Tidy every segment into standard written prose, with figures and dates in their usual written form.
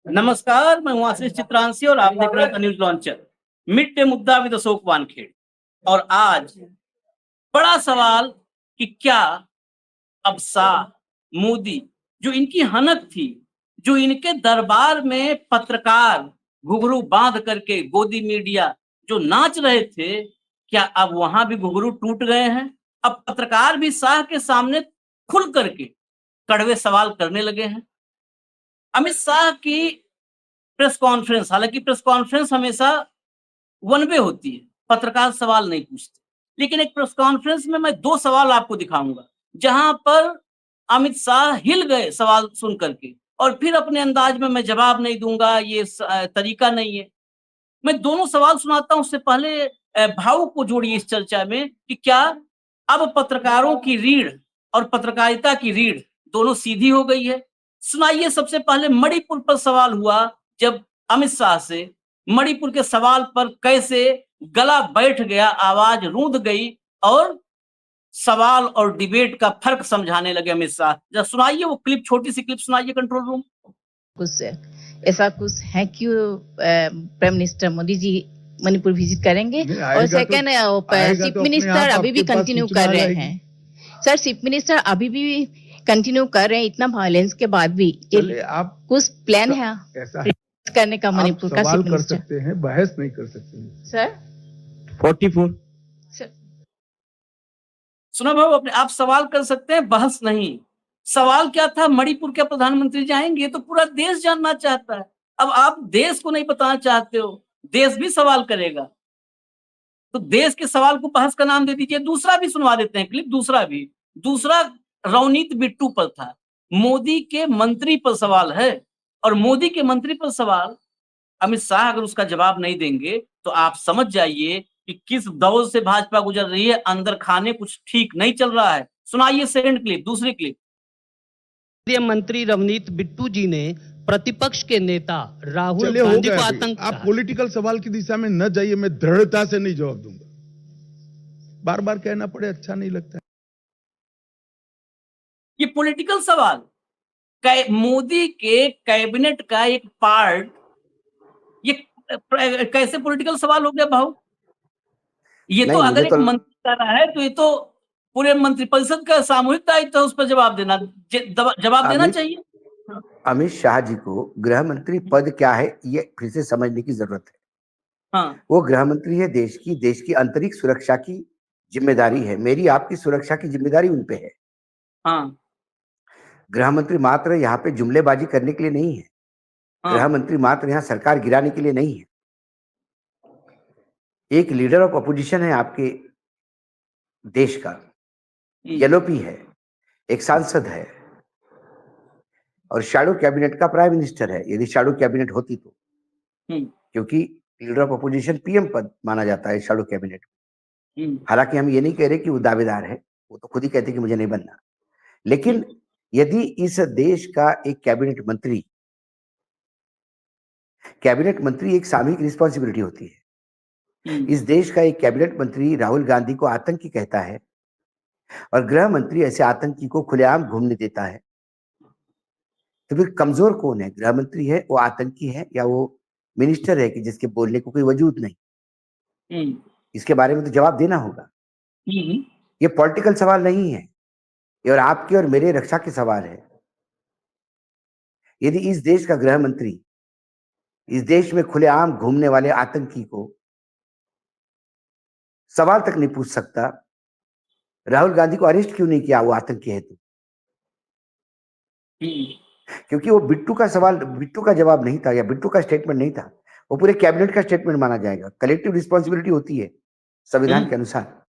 नमस्कार, मैं हूँ आशीष चित्रांशी और आप देख रहे हैं न्यूज लॉन्चर। मिड डे मुद्दा विद अशोक वानखेड़े। और आज बड़ा सवाल कि क्या अब शाह, मोदी, जो इनकी हनक थी, जो इनके दरबार में पत्रकार घुंघरू बांध करके गोदी मीडिया जो नाच रहे थे, क्या अब वहां भी घुंघरू टूट गए हैं? अब पत्रकार भी शाह के सामने खुल करके कड़वे सवाल करने लगे हैं। अमित शाह की प्रेस कॉन्फ्रेंस, हालांकि प्रेस कॉन्फ्रेंस हमेशा वन वे होती है, पत्रकार सवाल नहीं पूछते, लेकिन एक प्रेस कॉन्फ्रेंस में मैं दो सवाल आपको दिखाऊंगा जहां पर अमित शाह हिल गए सवाल सुन करके, और फिर अपने अंदाज में मैं जवाब नहीं दूंगा, ये तरीका नहीं है। मैं दोनों सवाल सुनाता हूं, उससे पहले भाव को जोड़िए इस चर्चा में कि क्या अब पत्रकारों की रीढ़ और पत्रकारिता की रीढ़ दोनों सीधी हो गई है? सुनाइए। सबसे पहले मणिपुर पर सवाल हुआ, जब अमित शाह से मणिपुर के सवाल पर कैसे गला बैठ गया, आवाज रूंध गई और सवाल और डिबेट का फर्क समझाने लगे अमित शाह। जरा सुनाइए वो क्लिप, छोटी सी क्लिप सुनाइए कंट्रोल रूम। कुछ ऐसा कुछ है कि prime minister Modi ji Manipur visit करेंगे? और सेकंड, चीफ मिनिस्टर अभी भी कंटिन्यू कर रहे हैं। सर, चीफ मिनिस्टर अभी भी कंटिन्यू कर रहे हैं इतना वायलेंस के बाद भी। आप कुछ प्लान है ऐसा करने का मणिपुर का? सवाल कर सकते हैं, बहस नहीं कर सकते सर। 44 सुना भाव, अपने आप सवाल कर सकते हैं, बहस नहीं। सवाल क्या था? मणिपुर के प्रधानमंत्री जाएंगे, तो पूरा देश जानना चाहता है। अब आप देश को नहीं बताना चाहते हो, देश भी सवाल करेगा, तो देश के सवाल को बहस का नाम दे दीजिए। दूसरा भी सुनवा देते हैं क्लिप, दूसरा रवनीत बिट्टू पर था। मोदी के मंत्री पर सवाल है, और मोदी के मंत्री पर सवाल अमित शाह अगर उसका जवाब नहीं देंगे तो आप समझ जाइए कि किस दौर से भाजपा गुजर रही है। अंदर खाने कुछ ठीक नहीं चल रहा है। सुनाइए सेकंड क्लिप, दूसरी क्लिप। केंद्रीय मंत्री रवनीत बिट्टू जी ने प्रतिपक्ष के नेता राहुल गांधी को आतंक आप पॉलिटिकल सवाल की दिशा में न जाइए, मैं दृढ़ता से नहीं जवाब दूंगा। बार बार कहना पड़े अच्छा नहीं लगता। ये पॉलिटिकल सवाल, मोदी के कैबिनेट का एक पार्ट, ये कैसे पॉलिटिकल सवाल हो गया भाऊ? ये तो अगर एक मंत्री कर रहा है तो ये तो पूरे मंत्रिपरिषद का सामूहिक दायित्व है उस पर जवाब देना, जवाब देना चाहिए। अमित शाह जी को गृह मंत्री पद क्या है ये फिर से समझने की जरूरत है। हाँ। वो गृह मंत्री है, देश की आंतरिक सुरक्षा की जिम्मेदारी है। मेरी आपकी सुरक्षा की जिम्मेदारी उन पे है। हाँ। गृह मंत्री मात्र यहाँ पे जुमलेबाजी करने के लिए नहीं है। हाँ। गृह मंत्री मात्र यहाँ सरकार गिराने के लिए नहीं है। एक लीडर ऑफ अपोजिशन है आपके देश का, एलओपी है, एक सांसद है, और शैडो कैबिनेट का प्राइम मिनिस्टर है, यदि शैडो कैबिनेट होती तो। क्योंकि लीडर ऑफ अपोजिशन पीएम पद माना जाता है शैडो कैबिनेट। हालांकि हम ये नहीं कह रहे कि वो दावेदार है, वो तो खुद ही कहते कि मुझे नहीं बनना। लेकिन यदि इस देश का एक कैबिनेट मंत्री एक सामूहिक रिस्पॉन्सिबिलिटी होती है। इस देश का एक कैबिनेट मंत्री राहुल गांधी को आतंकी कहता है और गृह मंत्री ऐसे आतंकी को खुलेआम घूमने देता है, तो फिर कमजोर कौन है? गृह मंत्री है, वो आतंकी है, या वो मिनिस्टर है कि जिसके बोलने को कोई वजूद नहीं? इसके बारे में तो जवाब देना होगा। ये पॉलिटिकल सवाल नहीं है, ये और आपके और मेरे रक्षा के सवाल है। यदि इस देश का गृह मंत्री इस देश में खुलेआम घूमने वाले आतंकी को सवाल तक नहीं पूछ सकता, राहुल गांधी को अरेस्ट क्यों नहीं किया वो आतंकी है तो? क्योंकि वो बिट्टू का जवाब नहीं था, या बिट्टू का स्टेटमेंट नहीं था, वो पूरे कैबिनेट का स्टेटमेंट माना जाएगा। कलेक्टिव रिस्पॉन्सिबिलिटी होती है संविधान के अनुसार,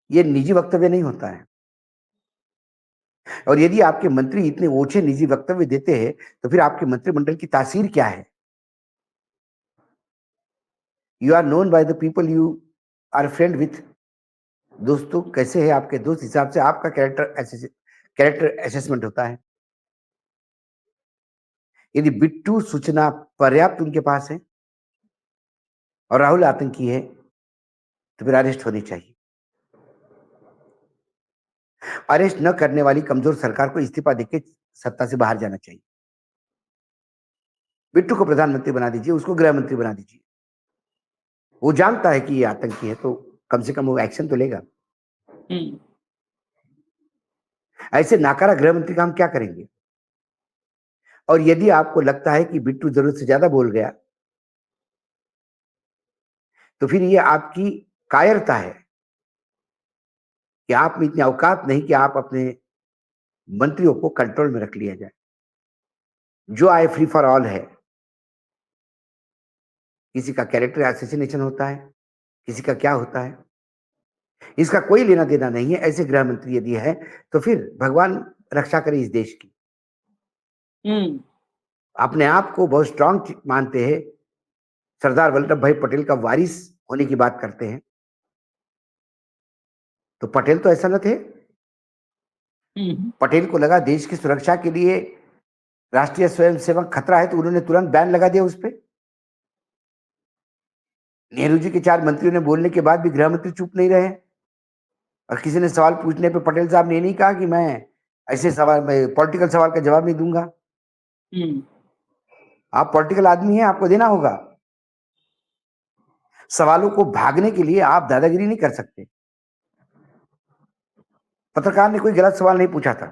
ये निजी वक्तव्य नहीं होता है। और यदि आपके मंत्री इतने ओछे निजी वक्तव्य देते हैं तो फिर आपके मंत्रिमंडल की तासीर क्या है? You are known by the people you are friend with. दोस्तों कैसे है आपके दोस्त, हिसाब से आपका कैरेक्टर असेसमेंट होता है। यदि बिट्टू सूचना पर्याप्त उनके पास है और राहुल आतंकी है तो फिर अरेस्ट होनी चाहिए। अरेस्ट न करने वाली कमजोर सरकार को इस्तीफा देके सत्ता से बाहर जाना चाहिए। बिट्टू को प्रधानमंत्री बना दीजिए, उसको गृह मंत्री बना दीजिए। वो जानता है कि ये आतंकी है, तो कम से कम वो एक्शन तो लेगा। ऐसे नाकारा गृह मंत्री का हम क्या करेंगे? और यदि आपको लगता है कि बिट्टू जरूरत से ज्यादा बोल गया, तो फिर ये आपकी कायरता है कि आप में इतनी औकात नहीं कि आप अपने मंत्रियों को कंट्रोल में रख लिया जाए। जो आए फ्री फॉर ऑल है। किसी का कैरेक्टर असैसिनेशन होता है, किसी का क्या होता है, इसका कोई लेना देना नहीं है। ऐसे गृह मंत्री यदि है तो फिर भगवान रक्षा करे इस देश की। अपने आप को बहुत स्ट्रांग मानते हैं, सरदार वल्लभ भाई पटेल का वारिस होने की बात करते हैं, तो पटेल तो ऐसा न थे। पटेल को लगा देश की सुरक्षा के लिए राष्ट्रीय स्वयंसेवक खतरा है, तो उन्होंने तुरंत बैन लगा दिया उस पर। नेहरू जी के 4 मंत्रियों ने बोलने के बाद भी गृह मंत्री चुप नहीं रहे, और किसी ने सवाल पूछने पे पटेल साहब ने नहीं कहा कि मैं ऐसे सवाल, मैं पॉलिटिकल सवाल का जवाब नहीं दूंगा। आप पॉलिटिकल आदमी हैं, आपको देना होगा। सवालों को भागने के लिए आप दादागिरी नहीं कर सकते। पत्रकार ने कोई गलत सवाल नहीं पूछा था।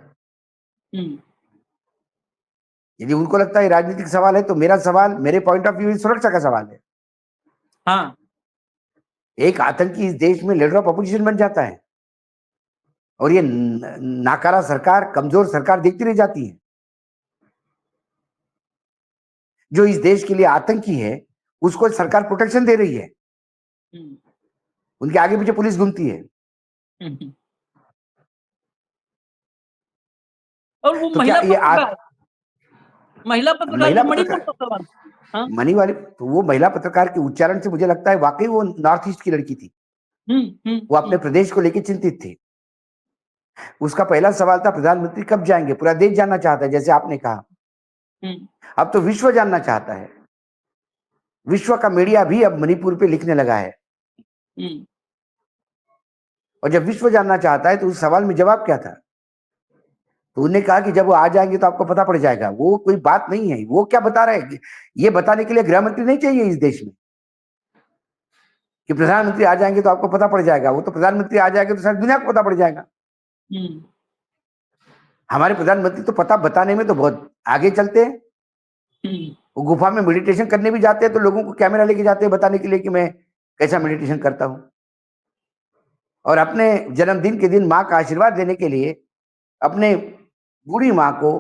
यदि उनको लगता है राजनीतिक सवाल है, तो मेरा सवाल मेरे पॉइंट ऑफ व्यू सुरक्षा का सवाल है। हाँ, एक आतंकी इस देश में लीडर ऑफ अपोजिशन बन जाता है, और ये नाकारा सरकार, कमजोर सरकार देखती रह जाती है। जो इस देश के लिए आतंकी है, उसको सरकार प्रोटेक्शन दे रही है, उनके आगे पीछे पुलिस घूमती है। और वो तो क्या ये महिला पत्रकार मनी वाले, तो वो महिला पत्रकार के उच्चारण से मुझे लगता है वाकई वो नॉर्थ ईस्ट की लड़की थी। वो अपने प्रदेश को लेकर चिंतित थी। उसका पहला सवाल था प्रधानमंत्री कब जाएंगे। पूरा देश जानना चाहता है, जैसे आपने कहा। अब तो विश्व जानना चाहता है। विश्व का मीडिया भी अब मणिपुर पे लिखने लगा है। और जब विश्व जानना चाहता है तो उस सवाल में जवाब क्या था? तो उन्होंने कहा कि जब वो आ जाएंगे तो आपको पता पड़ जाएगा। वो कोई बात नहीं है। वो क्या बता रहे हैं? ये बताने के लिए गृह मंत्री नहीं चाहिए इस देश में कि प्रधानमंत्री आ जाएंगे तो आपको पता पड़ जाएगा। वो तो प्रधानमंत्री आ जाएंगे तो सारी दुनिया को पता पड़ जाएगा। हमारे प्रधानमंत्री तो पता बताने में तो बहुत आगे चलते हैं। वो गुफा में मेडिटेशन करने भी जाते हैं, तो लोगों को कैमरा लेके जाते हैं बताने के लिए कि मैं कैसा मेडिटेशन करता हूं। और अपने जन्मदिन के दिन माँ का आशीर्वाद देने के लिए अपने बूढ़ी माँ को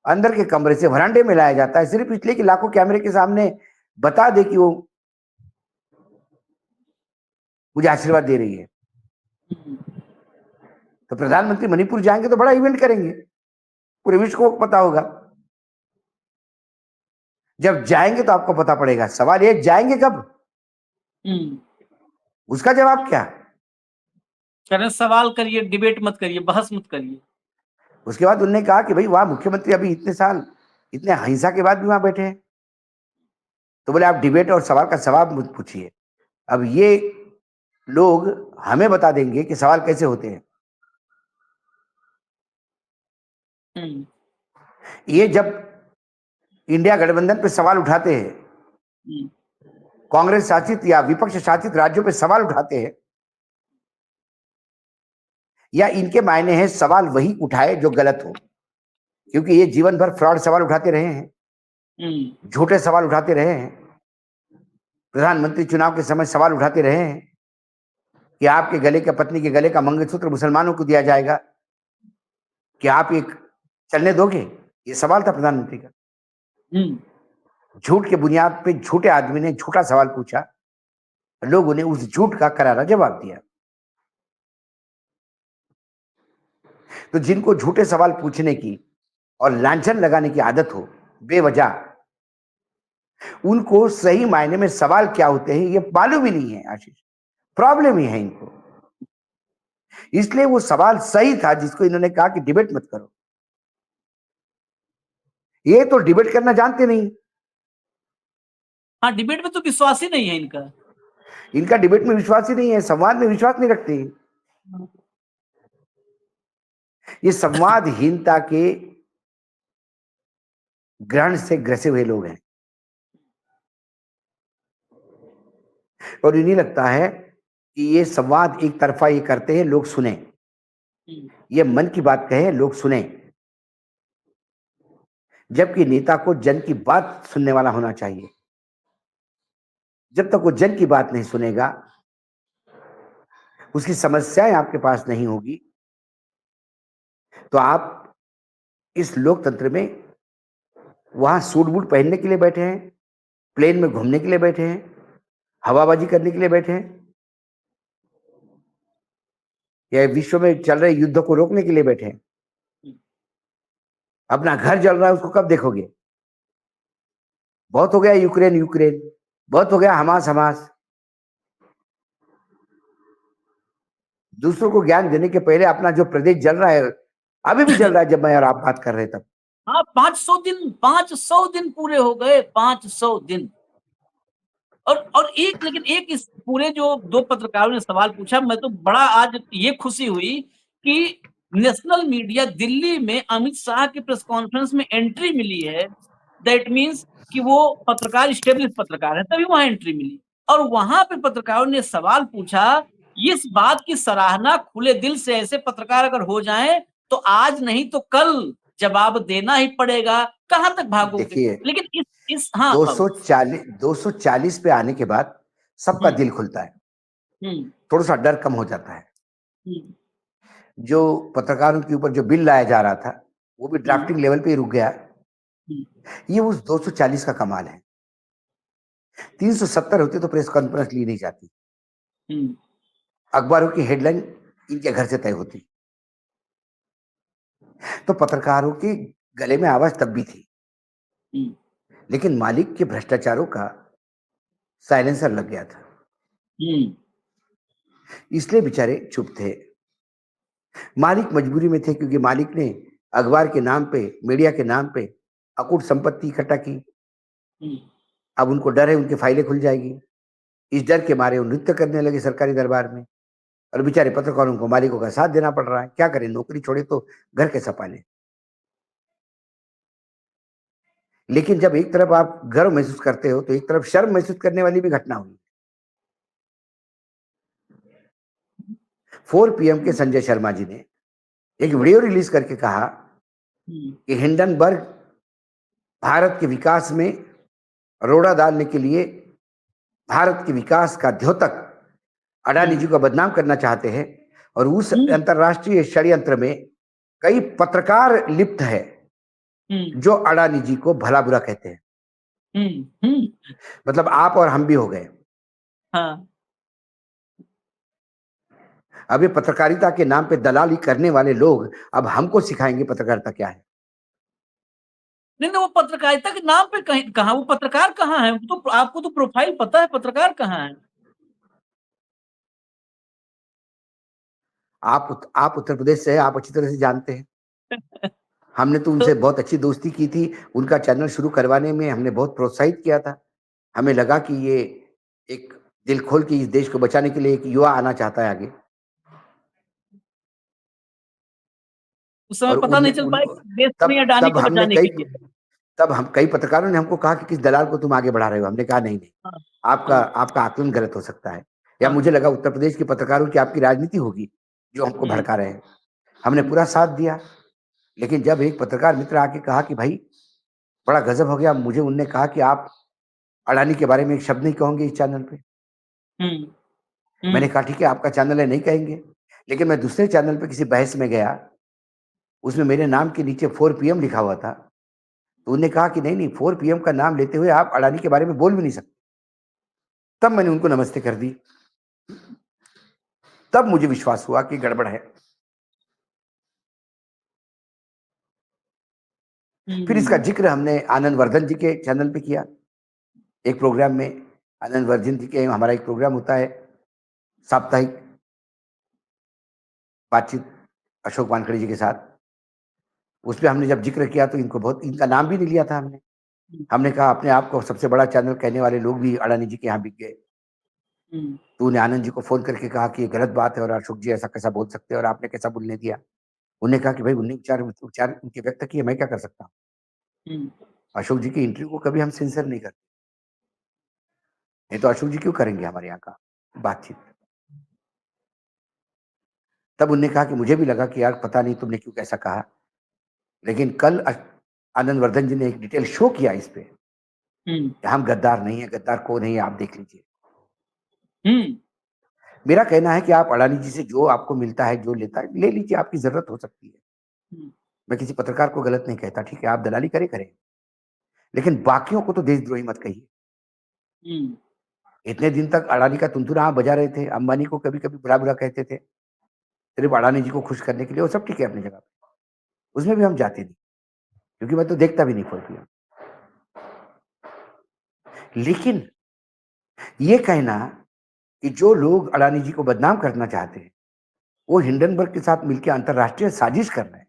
अंदर के कमरे से वरांडे में लाया जाता है, सिर्फ इसलिए कि लाखों कैमरे के सामने बता दे कि वो मुझे आशीर्वाद दे रही है। तो प्रधानमंत्री मणिपुर जाएंगे तो बड़ा इवेंट करेंगे, पूरे विश्व को पता होगा। जब जाएंगे तो आपको पता पड़ेगा। सवाल ये, जाएंगे कब? उसका जवाब क्या? करें, सवाल करिए, डिबेट मत करिए, बहस मत करिए। उसके बाद उन्होंने कहा कि भाई वहां मुख्यमंत्री अभी इतने साल, इतने हिंसा के बाद भी वहां बैठे हैं, तो बोले आप डिबेट और सवाल का जवाब मुझ पूछिए। अब ये लोग हमें बता देंगे कि सवाल कैसे होते हैं। ये जब इंडिया गठबंधन पे सवाल उठाते हैं, कांग्रेस शासित या विपक्ष शासित राज्यों पे सवाल उठाते हैं, या इनके मायने हैं सवाल वही उठाए जो गलत हो, क्योंकि ये जीवन भर फ्रॉड सवाल उठाते रहे हैं, झूठे सवाल उठाते रहे हैं। प्रधानमंत्री चुनाव के समय सवाल उठाते रहे हैं कि आपके गले का, पत्नी के गले का मंगलसूत्र मुसलमानों को दिया जाएगा, कि आप एक चलने दोगे? ये सवाल था प्रधानमंत्री का। झूठ के बुनियाद पे झूठे आदमी ने झूठा सवाल पूछा, लोगों ने उस झूठ का करारा जवाब दिया। तो जिनको झूठे सवाल पूछने की और लांछन लगाने की आदत हो बेवजह, उनको सही मायने में सवाल क्या होते हैं ये मालूम ही नहीं है। आशीष, प्रॉब्लम ही है इनको। इसलिए वो सवाल सही था जिसको इन्होंने कहा कि डिबेट मत करो। ये तो डिबेट करना जानते नहीं। हाँ, डिबेट में तो विश्वास ही नहीं है इनका। इनका डिबेट में विश्वास ही नहीं है, संवाद में विश्वास नहीं रखते। ये संवादहीनता के ग्रहण से ग्रसे हुए लोग हैं और इन्हें लगता है कि ये संवाद एक तरफा ये करते हैं, लोग सुने, ये मन की बात कहे, लोग सुने, जबकि नेता को जन की बात सुनने वाला होना चाहिए। जब तक वो जन की बात नहीं सुनेगा, उसकी समस्याएं आपके पास नहीं होगी, तो आप इस लोकतंत्र में वहां सूट बूट पहनने के लिए बैठे हैं, प्लेन में घूमने के लिए बैठे हैं, हवाबाजी करने के लिए बैठे हैं, या विश्व में चल रहे युद्ध को रोकने के लिए बैठे हैं। अपना घर जल रहा है, उसको कब देखोगे? बहुत हो गया यूक्रेन यूक्रेन, बहुत हो गया हमास हमास। दूसरों को ज्ञान देने के पहले अपना जो प्रदेश जल रहा है, अभी भी जल रहा है जब मैं और आप बात कर रहे तब। हाँ, 500 दिन पूरे हो गए, 500 दिन। और लेकिन एक इस पूरे जो दो पत्रकारों ने सवाल पूछा, मैं तो बड़ा आज ये खुशी हुई कि नेशनल मीडिया दिल्ली में अमित शाह की प्रेस कॉन्फ्रेंस में एंट्री मिली है। दैट मीन्स कि वो पत्रकार स्टेब्लिश पत्रकार है, तभी वहां एंट्री मिली। और वहां पे पत्रकारों ने सवाल पूछा, इस बात की सराहना खुले दिल से ऐसे पत्रकार अगर हो जाएं तो आज नहीं तो कल जवाब देना ही पड़ेगा, कहां तक भागोगे? देखिए, लेकिन इस हाँ 240 पे आने के बाद सबका दिल खुलता है, थोड़ा सा डर कम हो जाता है। जो पत्रकारों के ऊपर जो बिल लाया जा रहा था, वो भी ड्राफ्टिंग लेवल पे ही रुक गया। ये उस 240 का कमाल है। 370 होते तो प्रेस कॉन्फ्रेंस ली नहीं जाती, अखबारों की हेडलाइन इनके घर से तय होती। तो पत्रकारों के गले में आवाज तब भी थी, लेकिन मालिक के भ्रष्टाचारों का साइलेंसर लग गया था, इसलिए बेचारे चुप थे। मालिक मजबूरी में थे, क्योंकि मालिक ने अखबार के नाम पे, मीडिया के नाम पे अकूट संपत्ति इकट्ठा की। अब उनको डर है उनकी फाइलें खुल जाएगी, इस डर के मारे वो नृत्य करने लगे सरकारी दरबार में। और बेचारे पत्रकारों को मालिकों का साथ देना पड़ रहा है। क्या करें, नौकरी छोड़े तो घर कैसा पाले। लेकिन जब एक तरफ आप गर्व महसूस करते हो, तो एक तरफ शर्म महसूस करने वाली भी घटना हुई। 4 PM के संजय शर्मा जी ने एक वीडियो रिलीज करके कहा कि हिंडनबर्ग भारत के विकास में रोड़ा डालने के लिए भारत के विकास का द्योतक अडानी जी को बदनाम करना चाहते हैं, और उस अंतरराष्ट्रीय षड्यंत्र में कई पत्रकार लिप्त है जो अडानी जी को भला बुरा कहते हैं। मतलब आप और हम भी हो गए। हाँ। अभी पत्रकारिता के नाम पे दलाली करने वाले लोग अब हमको सिखाएंगे पत्रकारिता क्या है। नहीं, वो पत्रकारिता के नाम पे कहाँ वो पत्रकार कहाँ है? तो आपको तो प्रोफाइल पता है, पत्रकार कहाँ है? आप उत्तर प्रदेश से हैं, आप अच्छी तरह से जानते हैं। हमने तो उनसे बहुत अच्छी दोस्ती की थी, उनका चैनल शुरू करवाने में हमने बहुत प्रोत्साहित किया था। हमें लगा कि ये एक दिल खोल के इस देश को बचाने के लिए एक युवा आना चाहता है आगे। उस समय पता नहीं चल पाया देश में अडानी को बचाने के लिए। तब हम कई पत्रकारों ने हमको कहा कि किस दलाल को तुम आगे बढ़ा रहे हो। हमने कहा नहीं, आपका आकलन गलत हो सकता है, या मुझे लगा उत्तर प्रदेश के पत्रकारों की आपकी राजनीति होगी जो हमको भड़का रहे हैं। हमने पूरा साथ दिया। लेकिन जब एक पत्रकार मित्र आके कहा कि भाई बड़ा गजब हो गया, मुझे उनने कहा कि आप अडानी के बारे में एक शब्द नहीं कहोगे इस चैनल पे। मैंने कहा ठीक है, आपका चैनल है, नहीं कहेंगे। लेकिन मैं दूसरे चैनल पे किसी बहस में गया, उसमें मेरे नाम के नीचे 4 PM लिखा हुआ था, तो उन्होंने कहा कि नहीं 4 PM का नाम लेते हुए आप अडानी के बारे में बोल भी नहीं सकते। तब मैंने उनको नमस्ते कर दी, तब मुझे विश्वास हुआ कि गड़बड़ है। फिर इसका जिक्र हमने आनंद वर्धन जी के चैनल पे किया। एक प्रोग्राम में आनंद वर्धन जी के, हमारा एक प्रोग्राम होता है साप्ताहिक बातचीत अशोक वानखेड़े जी के साथ, उसपे हमने जब जिक्र किया तो इनका नाम भी नहीं लिया था हमने। हमने कहा अपने आप को सबसे बड़ा चैनल कहने वाले लोग भी अडानी जी के यहाँ बिक गए। तो उन्हें आनंद जी को फोन करके कहा कि ये गलत बात है और अशोक जी ऐसा कैसा बोल सकते हैं और आपने कैसा बोलने दिया। उन्होंने कहा कि भाई उन्हें विचार उनके व्यक्त किए, मैं क्या कर सकता हूँ। अशोक जी की इंटरव्यू को कभी हम सेंसर नहीं करते, नहीं तो अशोक जी क्यों करेंगे हमारे यहाँ का बातचीत। तब उन्होंने कहा कि मुझे भी लगा कि यार पता नहीं तुमने क्यों कैसा कहा, लेकिन कल आनंद वर्धन जी ने एक डिटेल शो किया इस पे, हम गद्दार नहीं है, गद्दार कौन है आप देख लीजिए। मेरा कहना है कि आप अडानी जी से जो आपको मिलता है, जो लेता है, ले लीजिए, आपकी जरूरत हो सकती है। मैं किसी पत्रकार को गलत नहीं कहता, ठीक है, आप दलाली करें, लेकिन बाकियों को तो देशद्रोही मत कहिए। इतने दिन तक अडानी का तुनतुना आप बजा रहे थे, अंबानी को कभी कभी बुरा बुरा कहते थे, सिर्फ अडानी जी को खुश करने के लिए, वो सब ठीक है अपनी जगह पे, उसमें भी हम जाते नहीं, क्योंकि मैं तो देखता भी नहीं फोन। लेकिन ये कहना कि जो लोग अडानी जी को बदनाम करना चाहते हैं वो हिंडनबर्ग के साथ मिलकर अंतरराष्ट्रीय साजिश कर रहे हैं,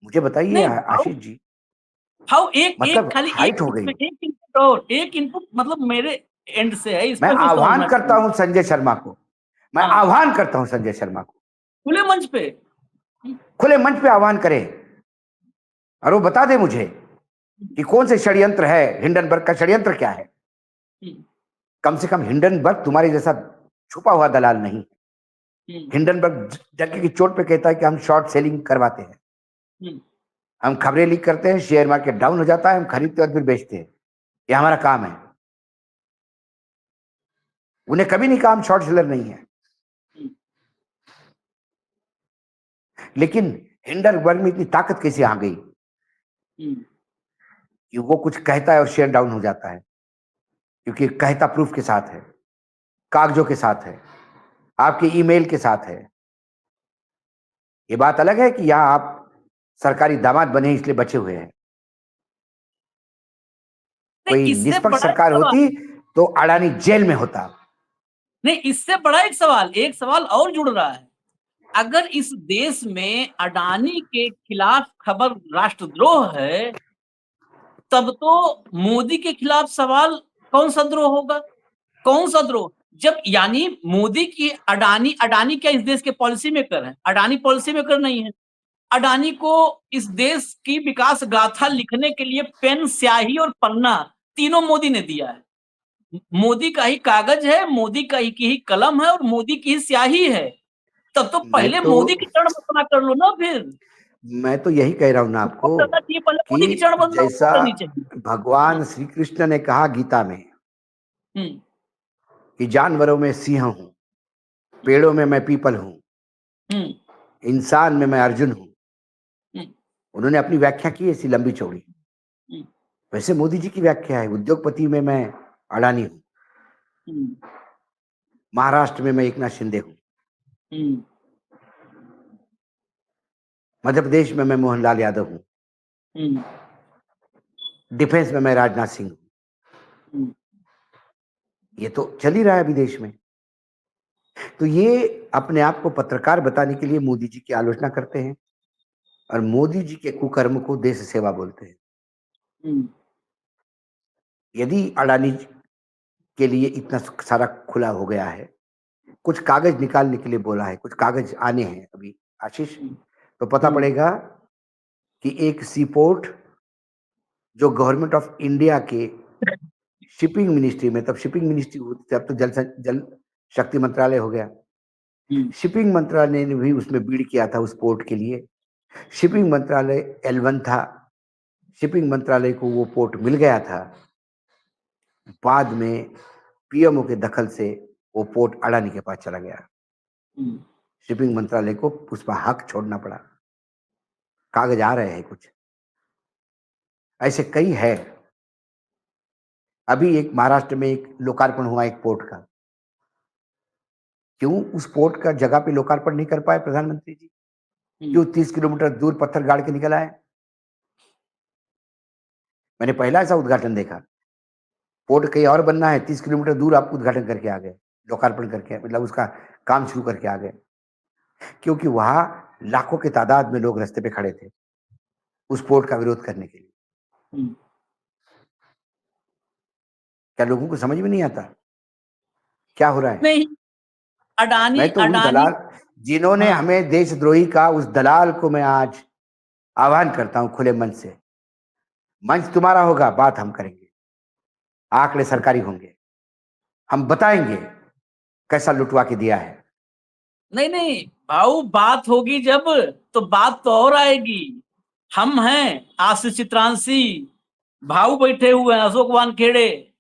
मुझे बताइए आशीष जी, हाउ एक मतलब खाली हाइट हो गई। एक इनपुट और एक इनपुट मतलब मेरे एंड से है, मैं आह्वान करता हूं संजय शर्मा को, मैं आह्वान करता हूं संजय शर्मा को, खुले मंच पे आह्वान करे और वो बता दे मुझे कि कौन से षड्यंत्र है, हिंडनबर्ग का षड्यंत्र क्या है। कम से कम हिंडनबर्ग तुम्हारे जैसा छुपा हुआ दलाल नहीं। हिंडनबर्ग डंके की चोट पे कहता है कि हम शॉर्ट सेलिंग करवाते हैं, हम खबरें लीक करते हैं, शेयर मार्केट डाउन हो जाता है, हम खरीदते और फिर बेचते हैं, ये हमारा काम है। उन्हें कभी नहीं कहा हम शॉर्ट सेलर नहीं है। लेकिन हिंडनबर्ग में इतनी ताकत कैसे आ गई कि वो कुछ कहता है और शेयर डाउन हो जाता है, क्योंकि कहता प्रूफ के साथ है, कागजों के साथ है, आपके ईमेल के साथ है। ये बात अलग है कि यहां आप सरकारी दामाद बने इसलिए बचे हुए हैं। कोई निष्पक्ष सरकार होती तो अडानी जेल में होता। नहीं, इससे बड़ा एक सवाल और जुड़ रहा है। अगर इस देश में अडानी के खिलाफ खबर राष्ट्रद्रोह है, तब तो मोदी के खिलाफ सवाल कौन सा द्रोह होगा, कौन सा द्रोह? जब यानी मोदी की अडानी क्या इस देश के पॉलिसी मेकर है? अडानी पॉलिसी मेकर नहीं है। अडानी को इस देश की विकास गाथा लिखने के लिए पेन, स्याही और पन्ना तीनों मोदी ने दिया है। मोदी का ही कागज है, मोदी का ही की ही कलम है और मोदी की ही स्याही है। तब तो पहले मोदी की चरण वंदना कर लो ना। फिर मैं तो यही कह रहा हूं ना आपको कि जैसा भगवान श्री कृष्ण ने कहा गीता में कि जानवरों में सिंह हूं, पेड़ों में मैं पीपल हूं, इंसान में मैं अर्जुन हूं। उन्होंने अपनी व्याख्या की ऐसी लंबी चौड़ी। वैसे मोदी जी की व्याख्या है, उद्योगपति में मैं अडानी हूं, महाराष्ट्र में मैं एकनाथ शिंदे हूं, मध्य प्रदेश में मैं मोहनलाल यादव हूं, डिफेंस में मैं राजनाथ सिंह हूं। ये तो चल ही रहा है विदेश में। तो ये अपने आप को पत्रकार बताने के लिए मोदी जी की आलोचना करते हैं और मोदी जी के कुकर्म को देश सेवा बोलते हैं। यदि अडानी के लिए इतना सारा खुला हो गया है, कुछ कागज निकालने के लिए बोला है, कुछ कागज आने हैं अभी आशीष, तो पता पड़ेगा कि एक सीपोर्ट जो गवर्नमेंट ऑफ इंडिया के शिपिंग मिनिस्ट्री में, तब शिपिंग मिनिस्ट्री होती, अब तो जल शक्ति मंत्रालय हो गया, शिपिंग मंत्रालय ने भी उसमें बीड किया था उस पोर्ट के लिए। शिपिंग मंत्रालय L1 था, शिपिंग मंत्रालय को वो पोर्ट मिल गया था। बाद में पीएमओ के दखल से वो पोर्ट अडानी के पास चला गया। शिपिंग मंत्रालय को उस पर हक छोड़ना पड़ा। कागज आ रहे हैं कुछ ऐसे, कई है। अभी एक महाराष्ट्र में एक लोकार्पण हुआ एक पोर्ट का, क्यों उस पोर्ट का जगह पे लोकार्पण नहीं कर पाए प्रधानमंत्री जी? क्यों 30 किलोमीटर दूर पत्थर गाड़ के निकल आए? मैंने पहला ऐसा उद्घाटन देखा। पोर्ट कहीं और बनना है, 30 किलोमीटर दूर आप उद्घाटन करके आ गए, लोकार्पण करके, मतलब उसका काम शुरू करके आ गए, क्योंकि वहां लाखों की तादाद में लोग रास्ते पे खड़े थे उस पोर्ट का विरोध करने के लिए। क्या लोगों को समझ में नहीं आता क्या हो रहा है? नहीं, अडानी, मैं तो उन दलाल जिन्होंने हमें देशद्रोही का, उस दलाल को मैं आज आह्वान करता हूं खुले मन से, मंच तुम्हारा होगा, बात हम करेंगे, आंकड़े सरकारी होंगे, हम बताएंगे कैसा लुटवा के दिया है। नहीं नहीं भाऊ, बात होगी जब तो बात तो और आएगी। हम हैं आशीष चित्रांशी, भाऊ बैठे हुए हैं अशोक वानखेड़े।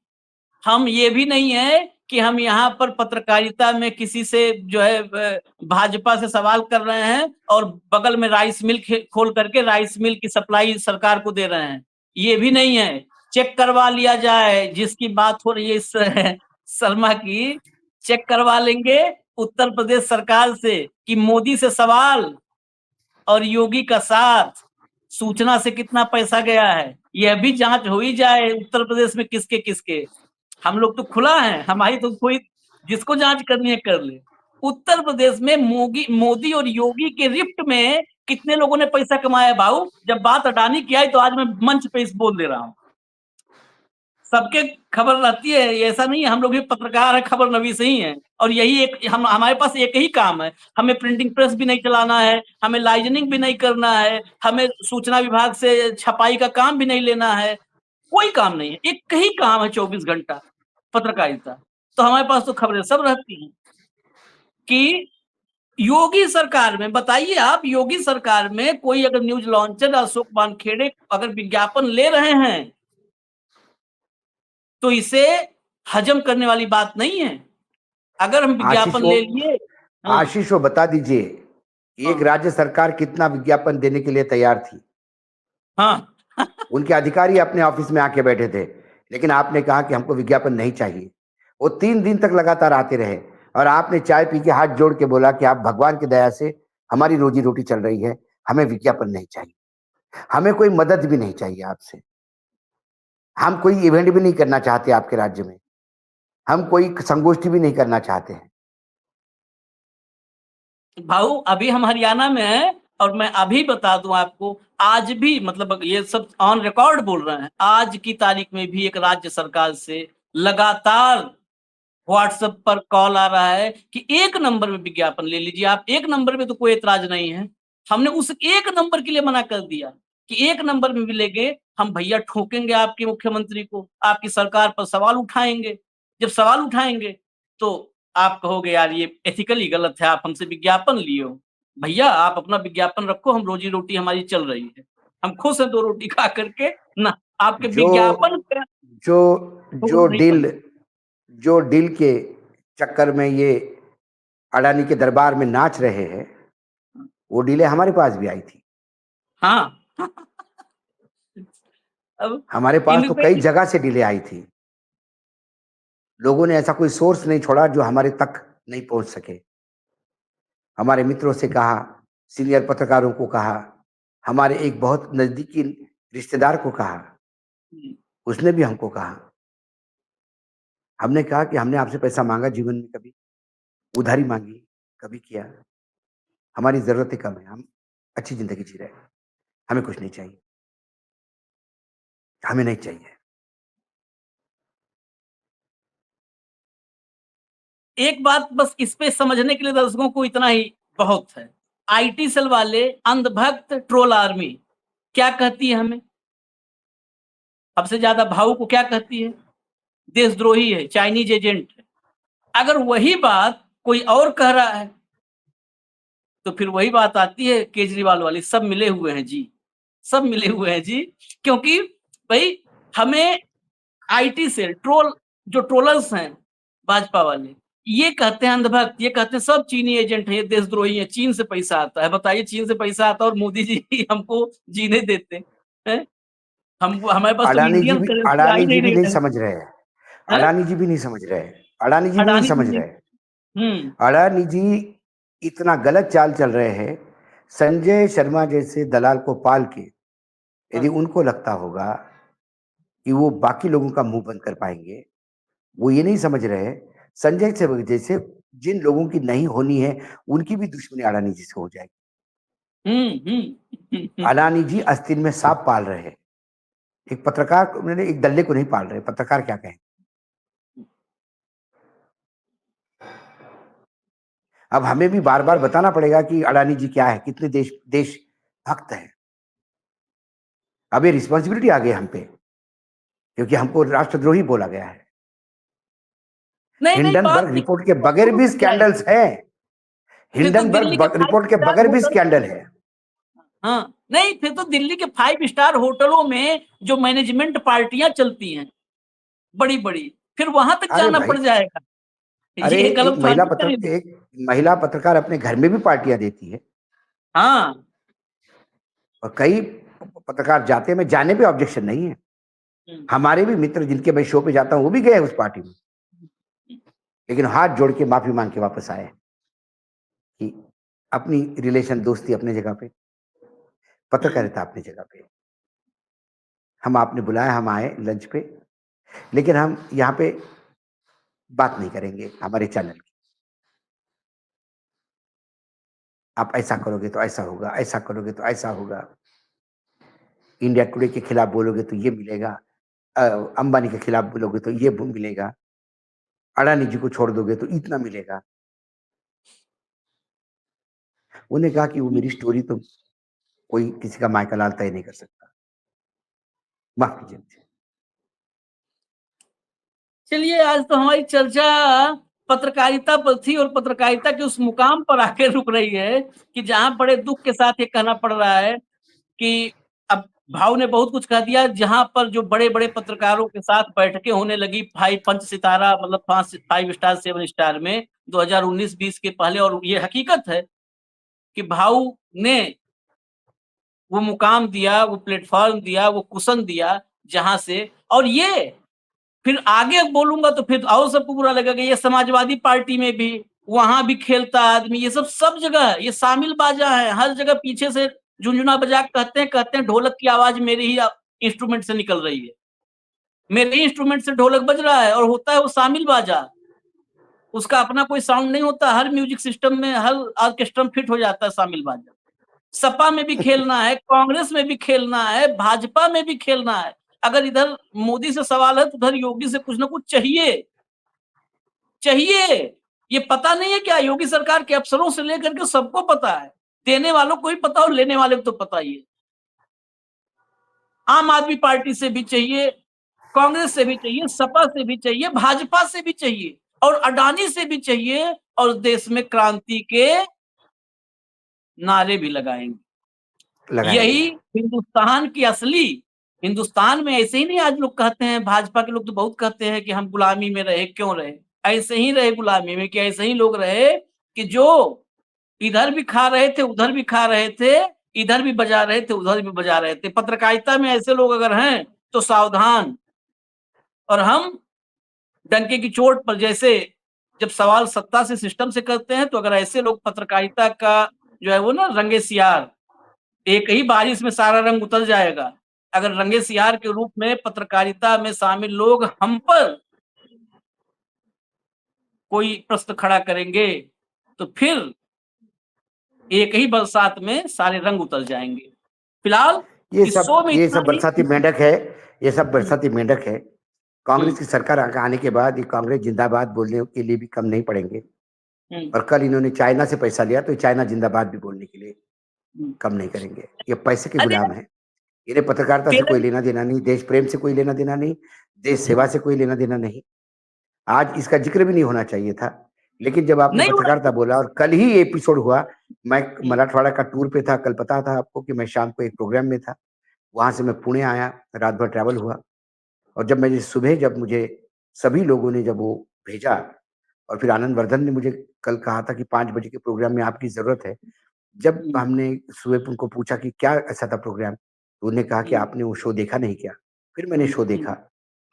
हम ये भी नहीं है कि हम यहाँ पर पत्रकारिता में किसी से जो है भाजपा से सवाल कर रहे हैं और बगल में राइस मिल खोल करके राइस मिल की सप्लाई सरकार को दे रहे हैं, ये भी नहीं है। चेक करवा लिया जाए, जिसकी बात हो रही है इस सलमा की, चेक करवा लेंगे उत्तर प्रदेश सरकार से कि मोदी से सवाल और योगी का साथ, सूचना से कितना पैसा गया है, यह भी जांच हो ही जाए उत्तर प्रदेश में किसके किसके। हम लोग तो खुला है, हमारी तो कोई जिसको जांच करनी है कर ले। उत्तर प्रदेश में मोदी और योगी के रिफ्ट में कितने लोगों ने पैसा कमाया है भाऊ। जब बात अडानी की आई तो आज मैं मंच पे इस बोल दे रहा हूँ, सबके खबर रहती है, ऐसा नहीं है। हम लोग भी पत्रकार है, खबर नवीस ही है, और यही एक हमारे पास एक ही काम है। हमें प्रिंटिंग प्रेस भी नहीं चलाना है, हमें लाइजनिंग भी नहीं करना है, हमें सूचना विभाग से छपाई का काम भी नहीं लेना है, कोई काम नहीं है, एक ही काम है 24 घंटा पत्रकारिता। तो हमारे पास तो खबरें सब रहती हैं कि योगी सरकार में, बताइए आप, योगी सरकार में कोई अगर न्यूज लॉन्चर अशोक वानखेड़े अगर विज्ञापन ले रहे हैं तो इसे हजम करने वाली बात नहीं है। अगर हम विज्ञापन ले लिए, आशीष वो बता दीजिए, एक राज्य सरकार कितना विज्ञापन देने के लिए तैयार थी? हाँ उनके अधिकारी अपने ऑफिस में आके बैठे थे, लेकिन आपने कहा कि हमको विज्ञापन नहीं चाहिए। वो 3 दिन तक लगातार आते रहे और आपने चाय पी के हाथ जोड़ के बोला कि आप भगवान की दया से हमारी रोजी रोटी चल रही है, हमें विज्ञापन नहीं चाहिए, हमें कोई मदद भी नहीं चाहिए आपसे, हम कोई इवेंट भी नहीं करना चाहते आपके राज्य में, हम कोई संगोष्ठी भी नहीं करना चाहते हैं। भाऊ अभी हम हरियाणा में हैं और मैं अभी बता दूं आपको, आज भी, मतलब ये सब ऑन रिकॉर्ड बोल रहे हैं, आज की तारीख में भी एक राज्य सरकार से लगातार व्हाट्सएप पर कॉल आ रहा है कि 1 नंबर में विज्ञापन ले लीजिए आप, 1 नंबर में तो कोई एतराज नहीं है। हमने उस 1 नंबर के लिए मना कर दिया कि 1 नंबर में भी लेंगे हम भैया, ठोकेंगे आपके मुख्यमंत्री को, आपकी सरकार पर सवाल उठाएंगे। जब सवाल उठाएंगे तो आप कहोगे यार ये एथिकली गलत है, आप हमसे विज्ञापन लिए हो। भैया आप अपना विज्ञापन रखो, हम रोजी रोटी हमारी चल रही है, हम खुश हैं 2 रोटी खा करके ना, आपके विज्ञापन का जो डील के चक्कर में ये अडानी के दरबार में नाच रहे हैं, वो डीलें हमारे पास भी आई थी। हाँ अब हमारे पास तो कई जगह से डीलें आई थी। लोगों ने ऐसा कोई सोर्स नहीं छोड़ा जो हमारे तक नहीं पहुंच सके। हमारे मित्रों से कहा, सीनियर पत्रकारों को कहा, हमारे एक बहुत नजदीकी रिश्तेदार को कहा, उसने भी हमको कहा। हमने कहा कि हमने आपसे पैसा मांगा जीवन में कभी? उधारी मांगी कभी किया? हमारी जरूरतें कम है, हम अच्छी जिंदगी जी रहे हैं, हमें कुछ नहीं चाहिए, हमें नहीं चाहिए। एक बात बस इस पे समझने के लिए दर्शकों को इतना ही बहुत है, आईटी सेल वाले अंधभक्त ट्रोल आर्मी क्या कहती है हमें, सबसे ज्यादा भाऊ को क्या कहती है? देशद्रोही है, चाइनीज एजेंट है। अगर वही बात कोई और कह रहा है तो फिर वही बात आती है केजरीवाल वाली, सब मिले हुए हैं जी, सब मिले हुए हैं जी। क्योंकि भाई हमें आईटी सेल जो ट्रोलर्स हैं भाजपा वाले, ये कहते हैं अंधभक्त, ये कहते हैं सब चीनी एजेंट है, देशद्रोही है, चीन से पैसा आता है। बताइए, चीन से पैसा आता है और मोदी जी हमको जीने देते हैं? हम हमारे पास तो इंडियन करेंसी आई नहीं समझ रहे हैं। अडानी जी भी नहीं समझ रहे हैं। अडानी जी भी नहीं समझ रहे हैं। अडानी जी इतना गलत चाल चल रहे हैं। संजय शर्मा जैसे दलाल को पाल के यदि उनको लगता होगा कि वो बाकी लोगों का मुंह बंद कर पाएंगे, वो ये नहीं समझ रहे संजय से जैसे जिन लोगों की नहीं होनी है उनकी भी दुश्मनी अडानी जी से हो जाएगी। अडानी जी आस्तीन में सांप पाल रहे हैं, एक पत्रकार मैंने एक दल्ले को नहीं पाल रहे। पत्रकार क्या कहें? अब हमें भी बार बार बताना पड़ेगा कि अडानी जी क्या है, कितने देश भक्त है। अब ये रिस्पॉन्सिबिलिटी आ गई हम पे, क्योंकि हमको राष्ट्रद्रोही बोला गया है। नहीं नहीं, बात हिंडनबर्ग रिपोर्ट के बगैर भी स्कैंडल्स हैं। फिर तो दिल्ली के हिंडनबर्ग रिपोर्ट के 5 स्टार बगैर भी होटल, स्कैंडल है। हाँ नहीं, फिर तो दिल्ली के 5 स्टार होटलों में जो मैनेजमेंट पार्टियां चलती हैं बड़ी बड़ी, फिर वहां तक अरे जाना भाई, पड़ जाएगा। अरे ये गलत फहमी करें। एक महिला पत्रकार अपने घर में भी पार्टियां देती है, हाँ और कई पत्रकार जाते हैं, मैं जाने पे ऑब्जेक्शन नहीं है। हमारे भी मित्र जिनके मैं शो पे जाता हूँ वो भी गए उस पार्टी में, लेकिन हाथ जोड़ के माफी मांग के वापस आए कि अपनी रिलेशन दोस्ती अपनी जगह पे, पत्रकारिता अपनी जगह पे। हम आपने बुलाया, हम आए लंच पे, लेकिन हम यहाँ पे बात नहीं करेंगे हमारे चैनल की। आप ऐसा करोगे तो ऐसा होगा, ऐसा करोगे तो ऐसा होगा, इंडिया टुडे के खिलाफ बोलोगे तो ये मिलेगा, अंबानी के खिलाफ बोलोगे तो ये मिलेगा, अडानी जी को छोड़ दोगे तो इतना मिलेगा। उन्हें कहा कि वो मेरी स्टोरी तो कोई किसी का मायका लाल तय नहीं कर सकता, माफ कीजिए मुझे। चलिए, आज तो हमारी चर्चा पत्रकारिता पर थी और पत्रकारिता के उस मुकाम पर आके रुक रही है कि जहां बड़े दुख के साथ ये कहना पड़ रहा है कि अब भाव ने बहुत कुछ कह दिया, जहां पर जो बड़े बड़े पत्रकारों के साथ बैठकें होने लगी 5 सितारा मतलब 5 स्टार 7 स्टार में 2019-20 के पहले, और ये हकीकत है कि भाव ने वो मुकाम दिया, वो प्लेटफॉर्म दिया, वो कुशन दिया जहां से, और ये फिर आगे बोलूंगा तो फिर और सबको बुरा लगेगा। ये समाजवादी पार्टी में भी, वहां भी खेलता आदमी, ये सब जगह ये शामिल बाजा है, हर जगह पीछे से झुनझुना बजा के कहते हैं ढोलक की आवाज मेरे ही इंस्ट्रूमेंट से निकल रही है, मेरे ही इंस्ट्रूमेंट से ढोलक बज रहा है, और होता है वो शामिल बाजा, उसका अपना कोई साउंड नहीं होता। हर म्यूजिक सिस्टम में, हर ऑर्केस्ट्रा फिट हो जाता है शामिल बाजा। सपा में भी खेलना है, कांग्रेस में भी खेलना है, भाजपा में भी खेलना है। अगर इधर मोदी से सवाल है तो उधर योगी से कुछ ना कुछ चाहिए। ये पता नहीं है क्या? योगी सरकार के अफसरों से लेकर के सबको पता है, देने वालों को ही पता और लेने वाले को तो पता ही है। आम आदमी पार्टी से भी चाहिए, कांग्रेस से भी चाहिए, सपा से भी चाहिए, भाजपा से भी चाहिए, और अडानी से भी चाहिए, और देश में क्रांति के नारे भी लगाएंगे। यही हिंदुस्तान की असली, हिंदुस्तान में ऐसे ही नहीं आज लोग कहते हैं, भाजपा के लोग तो बहुत कहते हैं कि हम गुलामी में रहे, क्यों रहे? ऐसे ही रहे गुलामी में, कि ऐसे ही लोग रहे कि जो इधर भी खा रहे थे उधर भी खा रहे थे, इधर भी बजा रहे थे उधर भी बजा रहे थे। पत्रकारिता में ऐसे लोग अगर हैं तो सावधान। और हम डंके की चोट पर, जैसे जब सवाल सत्ता से सिस्टम से करते हैं, तो अगर ऐसे लोग पत्रकारिता का जो है वो ना रंगे सियार, एक ही बारिश में सारा रंग उतर जाएगा। अगर रंगे सियार के रूप में पत्रकारिता में शामिल लोग हम पर कोई प्रश्न खड़ा करेंगे तो फिर एक ही बरसात में सारे रंग उतर जाएंगे। फिलहाल ये इस शो में ये इतना सब ही। बरसाती मेंढक है, ये सब बरसाती मेंढक है। कांग्रेस की सरकार आने के बाद ये कांग्रेस जिंदाबाद बोलने के लिए भी कम नहीं पड़ेंगे, और कल इन्होंने चाइना से पैसा लिया तो चाइना जिंदाबाद भी बोलने के लिए कम नहीं करेंगे। ये पैसे के अरे गुलाम है, इन्हें पत्रकारिता से कोई लेना देना नहीं, देश प्रेम से कोई लेना देना नहीं, देश सेवा से कोई लेना देना नहीं। आज इसका जिक्र भी नहीं होना चाहिए था, लेकिन जब आपने नहीं हो पत्रकारिता बोला, और कल ही एपिसोड हुआ, मैं मराठवाड़ा का टूर पे था, कल पता था आपको कि मैं शाम को एक प्रोग्राम में था, वहां से मैं पुणे आया, रात भर ट्रैवल हुआ, और जब मैं सुबह, जब मुझे सभी लोगों ने जब वो भेजा, और फिर आनंद वर्धन ने मुझे कल कहा था कि 5 बजे के प्रोग्राम में आपकी जरूरत है। जब हमने सुबह उनको पूछा कि क्या ऐसा था प्रोग्राम, तो उन्होंने कहा कि आपने वो शो देखा नहीं क्या? फिर मैंने शो देखा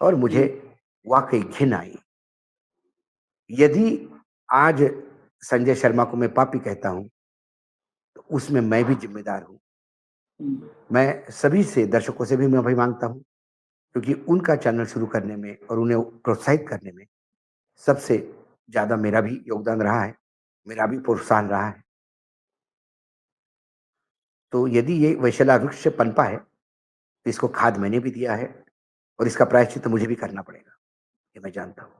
और मुझे वाकई घिन आई। यदि आज संजय शर्मा को मैं पापी कहता हूं, तो उसमें मैं भी जिम्मेदार हूं। मैं सभी से, दर्शकों से भी माफी मांगता हूं, क्योंकि उनका चैनल शुरू करने में और उन्हें प्रोत्साहित करने में सबसे ज्यादा मेरा भी योगदान रहा है, मेरा भी प्रोत्साहन रहा है। तो यदि ये वैशला वृक्ष पनपा है, तो इसको खाद मैंने भी दिया है, और इसका प्रायश्चित तो मुझे भी करना पड़ेगा, ये मैं जानता हूँ।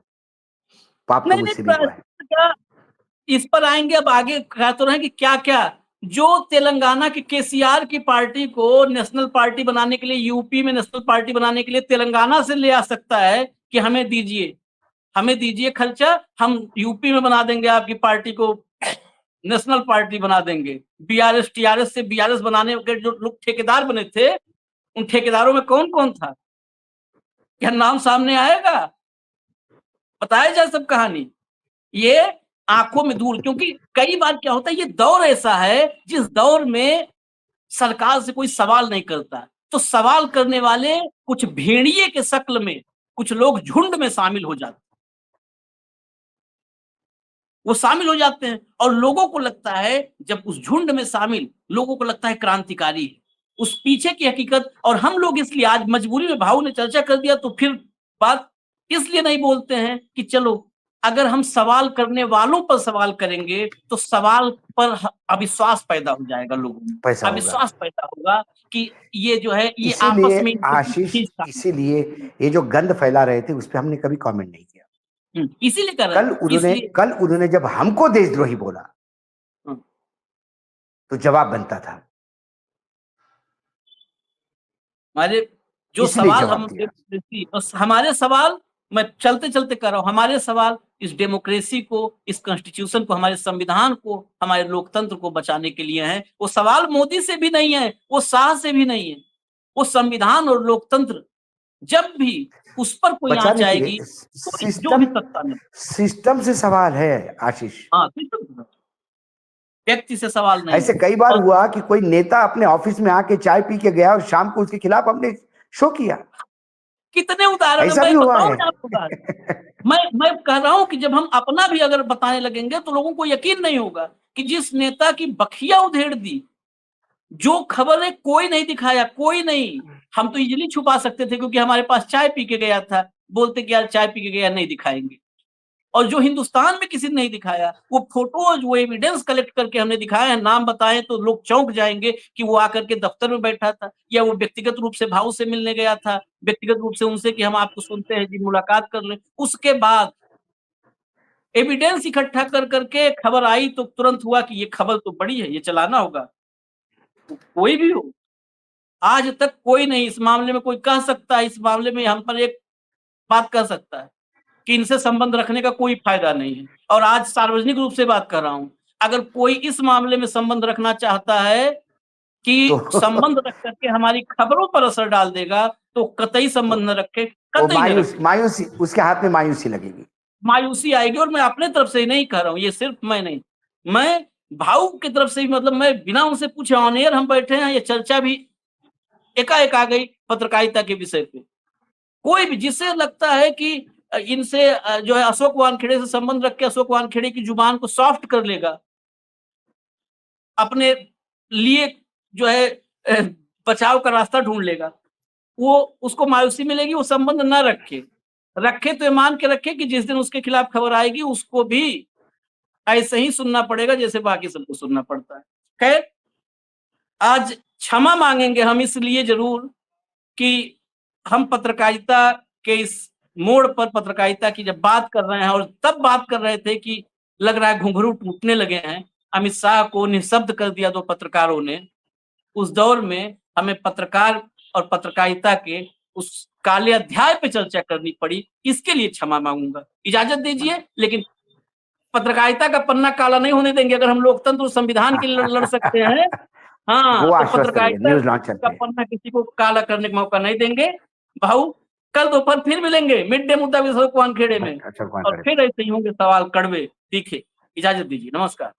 पाप तो नहीं मुझसे भी हुआ है। क्या इस पर आएंगे। अब आगे कह तो रहे हैं कि क्या क्या जो तेलंगाना के केसीआर की पार्टी को नेशनल पार्टी बनाने के लिए, यूपी में नेशनल पार्टी बनाने के लिए तेलंगाना से ले आ सकता है कि हमें दीजिए खर्चा, हम यूपी में बना देंगे आपकी पार्टी को, नेशनल पार्टी बना देंगे। बीआरएस टीआरएस से बीआरएस बनाने के जो लोग ठेकेदार बने थे, उन ठेकेदारों में कौन कौन था? क्या नाम सामने आएगा? बताया जाए सब कहानी। ये आंखों में धूल, क्योंकि कई बार क्या होता है, ये दौर ऐसा है जिस दौर में सरकार से कोई सवाल नहीं करता, तो सवाल करने वाले कुछ भेड़िए के शक्ल में कुछ लोग झुंड में शामिल हो जाते हैं। वो शामिल हो जाते हैं और लोगों को लगता है, जब उस झुंड में शामिल लोगों को लगता है क्रांतिकारी है, उस पीछे की हकीकत। और हम लोग इसलिए आज मजबूरी में, भाऊ ने चर्चा कर दिया तो फिर बात इसलिए नहीं बोलते हैं कि चलो अगर हम सवाल करने वालों पर सवाल करेंगे तो सवाल पर अविश्वास पैदा हो जाएगा, लोगों में अविश्वास पैदा होगा कि ये जो है ये आपस में। आशीष, इसीलिए ये जो गंद फैला रहे थे उस पर हमने कभी कमेंट नहीं किया, इसीलिए कर रहे हैं। कल उन्होंने जब हमको देशद्रोही बोला तो जवाब बनता था। हमारे जो सवाल हमारे सवाल, मैं चलते चलते कर रहा हूं, हमारे सवाल इस डेमोक्रेसी को, इस कॉन्स्टिट्यूशन को, हमारे संविधान को, हमारे लोकतंत्र को बचाने के लिए हैं। वो सवाल मोदी से भी नहीं है, वो शाह से भी नहीं है, वो संविधान और लोकतंत्र जब भी उस पर कोई आंच आएगी, सिस्टम से सवाल है आशीष। हाँ, व्यक्ति से सवाल नहीं। ऐसे कई बार हुआ कि कोई नेता अपने ऑफिस में आके चाय पी के गया और शाम को उसके खिलाफ हमने शो किया। कितने उदाहरण मैं बताऊं आपको बात। मैं कह रहा हूं कि जब हम अपना भी अगर बताने लगेंगे तो लोगों को यकीन नहीं होगा कि जिस नेता की बखिया उधेड़ दी, जो खबरें कोई नहीं दिखाया, कोई नहीं, हम तो इजीली छुपा सकते थे क्योंकि हमारे पास चाय पी के गया था, बोलते कि यार चाय पी के गया, नहीं दिखाएंगे। और जो हिंदुस्तान में किसी ने नहीं दिखाया, वो फोटोज, वो एविडेंस कलेक्ट करके हमने दिखाया है, नाम बताएं तो लोग चौंक जाएंगे कि वो आकर के दफ्तर में बैठा था, या वो व्यक्तिगत रूप से भाऊ से मिलने गया था, व्यक्तिगत रूप से उनसे कि हम आपको सुनते हैं जी, मुलाकात कर लें। उसके बाद एविडेंस इकट्ठा कर करके खबर आई तो तुरंत हुआ कि ये खबर तो बड़ी है, ये चलाना होगा। तो कोई भी हो, आज तक कोई नहीं इस मामले में कोई कह सकता है, इस मामले में हम पर एक बात कह सकता है कि इनसे संबंध रखने का कोई फायदा नहीं है। और आज सार्वजनिक रूप से बात कर रहा हूं, अगर कोई इस मामले में संबंध रखना चाहता है कि संबंध रख करके हमारी खबरों पर असर डाल देगा, तो कतई संबंध न रखे, मायूसी, उसके हाथ में मायूसी लगेगी, मायूसी आएगी। और मैं अपने तरफ से ही नहीं कह रहा हूं, ये सिर्फ मैं नहीं, मैं भाऊ की तरफ से भी, मतलब मैं बिना उनसे पूछे ऑन एयर हम बैठे हैं, ये चर्चा भी एकाएक आ गई पत्रकारिता के विषय पे। कोई भी जिससे लगता है कि इनसे जो है अशोक वानखेड़े से संबंध रख के अशोक वानखेड़े की जुबान को सॉफ्ट कर लेगा, अपने लिए जो है बचाव का रास्ता ढूंढ लेगा, वो उसको मायूसी मिलेगी, वो संबंध ना रखे तो ये मान के रखे कि जिस दिन उसके खिलाफ खबर आएगी उसको भी ऐसे ही सुनना पड़ेगा जैसे बाकी सबको सुनना पड़ता है। खैर, आज क्षमा मांगेंगे हम इसलिए जरूर कि हम पत्रकारिता के इस मोड़ पर, पत्रकारिता की जब बात कर रहे हैं और तब बात कर रहे थे कि लग रहा है घुंघरू टूटने लगे हैं, अमित शाह को निःशब्द कर दिया दो पत्रकारों ने। उस दौर में हमें पत्रकार और पत्रकारिता के उस काले अध्याय पे चर्चा करनी पड़ी, इसके लिए क्षमा मांगूंगा। इजाजत दीजिए, लेकिन पत्रकारिता का पन्ना काला नहीं होने देंगे। अगर हम लोकतंत्र और संविधान के लिए लड़ सकते हैं, हाँ, तो पत्रकारिता का पन्ना किसी को काला करने का मौका नहीं देंगे। भाऊ, कल दोपहर फिर मिलेंगे मिड डे मुद्दा विद अशोक वानखेड़े में, और फिर ऐसे ही होंगे सवाल कड़वे तीखे। इजाजत दीजिए, नमस्कार।